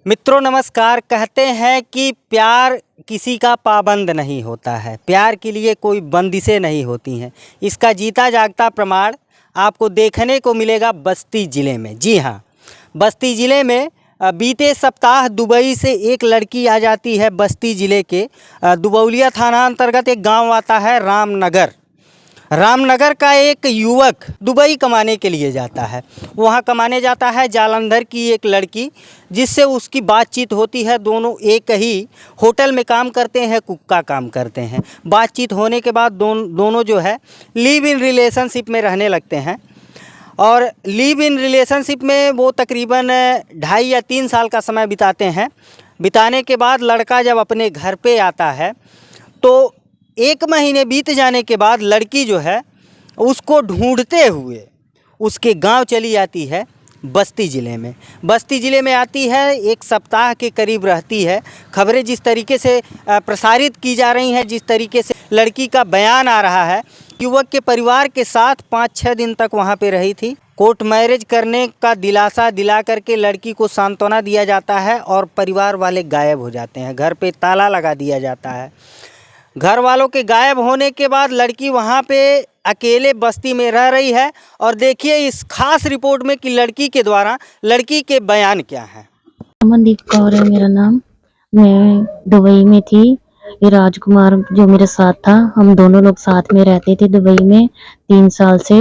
मित्रों नमस्कार। कहते हैं कि प्यार किसी का पाबंद नहीं होता है, प्यार के लिए कोई बंदिशें नहीं होती हैं। इसका जीता जागता प्रमाण आपको देखने को मिलेगा बस्ती ज़िले में। जी हाँ, बस्ती ज़िले में बीते सप्ताह दुबई से एक लड़की आ जाती है। बस्ती ज़िले के दुबौलिया थाना अंतर्गत एक गांव आता है रामनगर। रामनगर का एक युवक दुबई कमाने के लिए जाता है। वहाँ कमाने जाता है जालंधर की एक लड़की, जिससे उसकी बातचीत होती है। दोनों एक ही होटल में काम करते हैं, कुक का काम करते हैं। बातचीत होने के बाद दोनों जो है लिव इन रिलेशनशिप में रहने लगते हैं। और लिव इन रिलेशनशिप में वो तकरीबन 2.5 या 3 साल का समय बिताते हैं। बिताने के बाद लड़का जब अपने घर पे आता है तो 1 महीने बीत जाने के बाद लड़की जो है उसको ढूंढते हुए उसके गांव चली आती है बस्ती ज़िले में। बस्ती ज़िले में आती है, 1 सप्ताह के करीब रहती है। खबरें जिस तरीके से प्रसारित की जा रही हैं, जिस तरीके से लड़की का बयान आ रहा है, युवक के परिवार के साथ 5-6 दिन तक वहां पे रही थी। कोर्ट मैरिज करने का दिलासा दिला करके लड़की को सांत्वना दिया जाता है और परिवार वाले गायब हो जाते हैं। घर पे ताला लगा दिया जाता है। घर वालों के गायब होने के बाद लड़की वहाँ पे अकेले बस्ती में रह रही है। और देखिए इस खास रिपोर्ट में कि लड़की के द्वारा लड़की के बयान क्या हैं। अमनदीप कौर है मेरा नाम। मैं दुबई में थी। ये राजकुमार जो मेरे साथ था, हम दोनों लोग साथ में रहते थे दुबई में 3 साल से।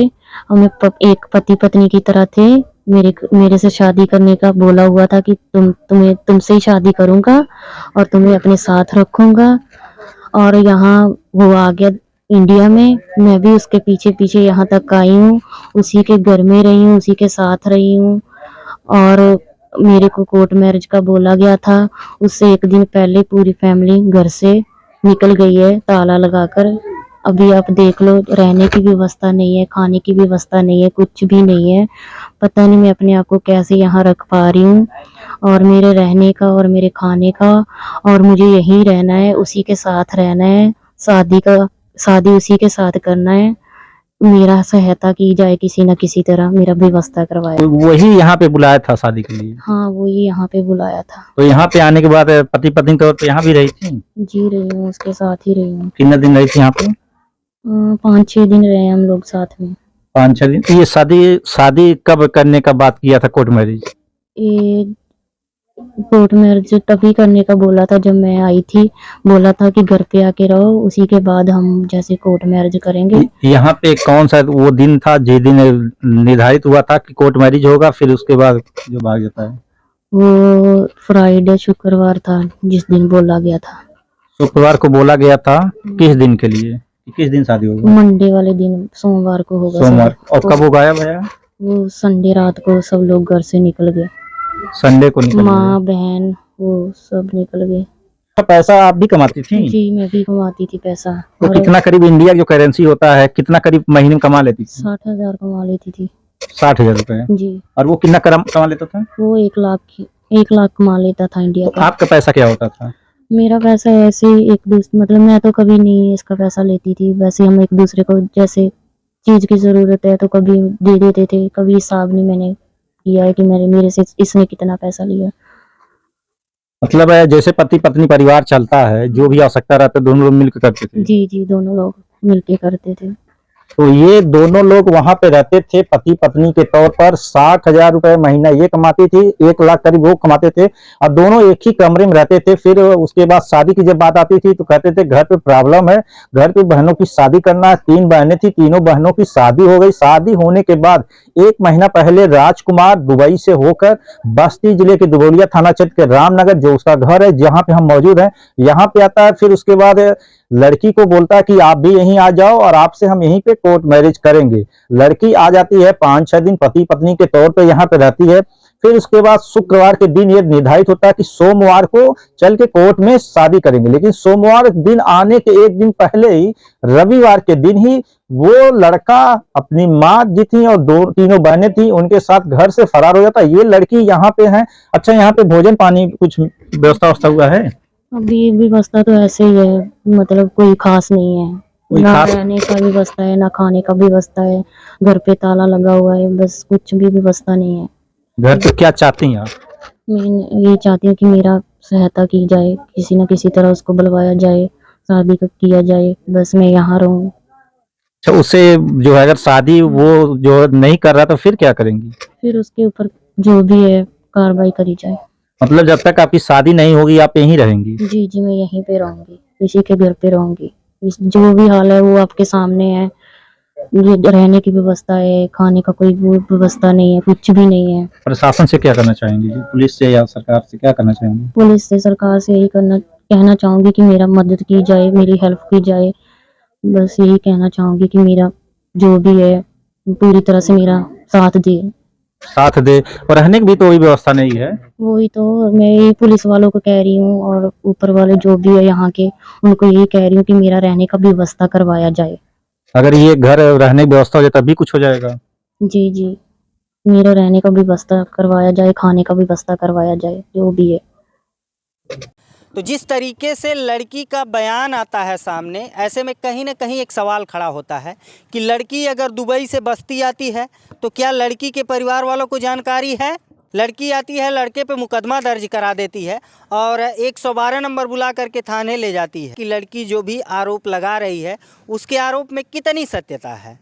हम एक पति पत्नी की तरह थे। मेरे से शादी करने का बोला हुआ था कि तुमसे ही शादी करूंगा और तुम्हें अपने साथ रखूंगा। और यहाँ वो आ गया इंडिया में। मैं भी उसके पीछे पीछे यहाँ तक आई हूँ, उसी के घर में रही हूँ, उसी के साथ रही हूँ। और मेरे को कोर्ट मैरिज का बोला गया था। उससे 1 दिन पहले पूरी फैमिली घर से निकल गई है ताला लगाकर। अभी आप देख लो, रहने की व्यवस्था नहीं है, खाने की व्यवस्था नहीं है, कुछ भी नहीं है। पता नहीं मैं अपने आप को कैसे यहाँ रख पा रही हूँ। और मेरे रहने का और मेरे खाने का, और मुझे यहीं रहना है, उसी के साथ रहना है। शादी उसी के साथ करना है। मेरा सहायता की जाए, किसी न किसी तरह मेरा व्यवस्था करवाए। तो वही यहाँ पे बुलाया था शादी के लिए? हाँ, वो ही यहाँ पे बुलाया था। तो यहाँ पे आने के बाद पति पत्नी तौर पे यहाँ भी रही थी? जी रही हूँ, उसके साथ ही रही हूँ। कितने दिन रही थी यहाँ पे? 5-6 दिन रहे हम लोग साथ में। 5-6 दिन। ये शादी कब करने का बात किया था कोर्ट मैरिज? ये कोर्ट मैरिज तभी करने का बोला था जब मैं आई थी। बोला था कि घर पे आके रहो, उसी के बाद हम जैसे कोर्ट मैरिज करेंगे। यहाँ पे कौन सा वो दिन था जिस दिन निर्धारित हुआ था कि कोर्ट मैरिज होगा, फिर उसके बाद जो भाग जाता है? वो फ्राइडे शुक्रवार था जिस दिन बोला गया था। शुक्रवार को बोला गया था। किस दिन के लिए? किस दिन शादी होगा? मंडे वाले दिन, सोमवार को होगा। सोमवार। और कब वो गायब है? वो संडे रात को सब लोग घर से निकल गए। संडे को निकल गए। माँ बहन वो सब निकल गए। पैसा आप भी कमाती थी? जी, मैं भी कमाती थी पैसा। तो कितना करीब इंडिया जो करेंसी होता है, कितना करीब महीने में कमा लेती थी? 60,000 कमा लेती थी। 60,000 रुपए? जी। और वो कितना कमा लेता था? वो 1 लाख कमा लेता था इंडिया तो का। आपका पैसा क्या होता था? मेरा पैसा ऐसे ही एक दूसरे, मतलब मैं तो कभी नहीं इसका पैसा लेती थी। वैसे हम एक दूसरे को जैसे चीज की जरूरत है तो कभी दे देते थे। कभी हिसाब नहीं मैंने किया है कि मेरे से इसने कितना पैसा लिया। मतलब है जैसे पति पत्नी परिवार चलता है, जो भी आवश्यकता रहता है दोनों लोग मिलकर करते थे? जी, दोनों लोग मिलके करते थे। तो ये दोनों लोग वहां पे रहते थे पति पत्नी के तौर पर। 60,000 रुपए महीना ये कमाती थी, 1 लाख करीब वो कमाते थे, और दोनों एक ही कमरे में रहते थे। फिर उसके बाद शादी की जब बात आती थी तो कहते थे घर पे प्रॉब्लम है, घर पे बहनों की शादी करना है। 3 बहनें थी, तीनों बहनों की शादी हो गई। शादी होने के बाद 1 महीना पहले राजकुमार दुबई से होकर बस्ती जिले के दुबौलिया थाना क्षेत्र के रामनगर, जो उसका घर है जहाँ पे हम मौजूद हैं, यहाँ पे आता है। फिर उसके बाद लड़की को बोलता है कि आप भी यहीं आ जाओ और आपसे हम यहीं पे कोर्ट मैरिज करेंगे। लड़की आ जाती है, 5-6 दिन पति पत्नी के तौर पे यहाँ पे रहती है। फिर उसके बाद शुक्रवार के दिन ये निर्धारित होता है कि सोमवार को चल के कोर्ट में शादी करेंगे। लेकिन सोमवार दिन आने के 1 दिन पहले ही, रविवार के दिन ही, वो लड़का अपनी माँ जी थी और 2-3 बहनें थी, उनके साथ घर से फरार हो जाता है। ये लड़की यहाँ पे है। अच्छा, यहाँ पे भोजन पानी कुछ व्यवस्था हुआ है? अभी व्यवस्था तो ऐसे ही है, मतलब कोई खास नहीं है। ना रहने का व्यवस्था है, ना खाने का व्यवस्था है। घर पे ताला लगा हुआ है, बस कुछ भी व्यवस्था नहीं है। घर पे क्या चाहती हैं आप? मैं ये चाहती हूँ कि मेरा सहायता की जाए, किसी न किसी तरह उसको बुलवाया जाए, शादी का किया जाए, बस मैं यहाँ रहूँ। अच्छा, उससे जो है अगर शादी वो जो नहीं कर रहा तो फिर क्या करेंगी? फिर उसके ऊपर जो भी है कार्रवाई करी जाए। मतलब जब तक आपकी शादी नहीं होगी आप यहीं रहेंगी? जी, जी, मैं यहीं पे रहूँगी, इसी के घर पे रहूँगी। इस जो भी हाल है वो आपके सामने है। ये रहने की व्यवस्था है, खाने का कोई वो व्यवस्था नहीं है, कुछ भी नहीं है। प्रशासन से क्या करना चाहेंगी जी? पुलिस से या सरकार से क्या करना चाहेंगी? पुलिस से, सरकार से यही कहना चाहूँगी कि मेरा मदद की जाए, मेरी हेल्प की जाए। बस यही कहना चाहूँगी कि मेरा जो भी है पूरी तरह से मेरा साथ दे। साथ दे, और रहने की भी तो कोई व्यवस्था नहीं है। वही तो मैं ये पुलिस वालों को कह रही हूँ और ऊपर वाले जो भी है यहाँ के, उनको यही कह रही हूँ कि मेरा रहने का भी व्यवस्था करवाया जाए। अगर ये घर रहने की व्यवस्था हो जाए तभी कुछ हो जाएगा। जी, जी, मेरा रहने का भी व्यवस्था करवाया जाए, खाने का भी व्यवस्था करवाया जाए, जो भी है। तो जिस तरीके से लड़की का बयान आता है सामने, ऐसे में कहीं ना कहीं एक सवाल खड़ा होता है कि लड़की अगर दुबई से बस्ती आती है तो क्या लड़की के परिवार वालों को जानकारी है? लड़की आती है, लड़के पे मुकदमा दर्ज करा देती है और 112 नंबर बुला करके थाने ले जाती है कि लड़की जो भी आरोप लगा रही है उसके आरोप में कितनी सत्यता है।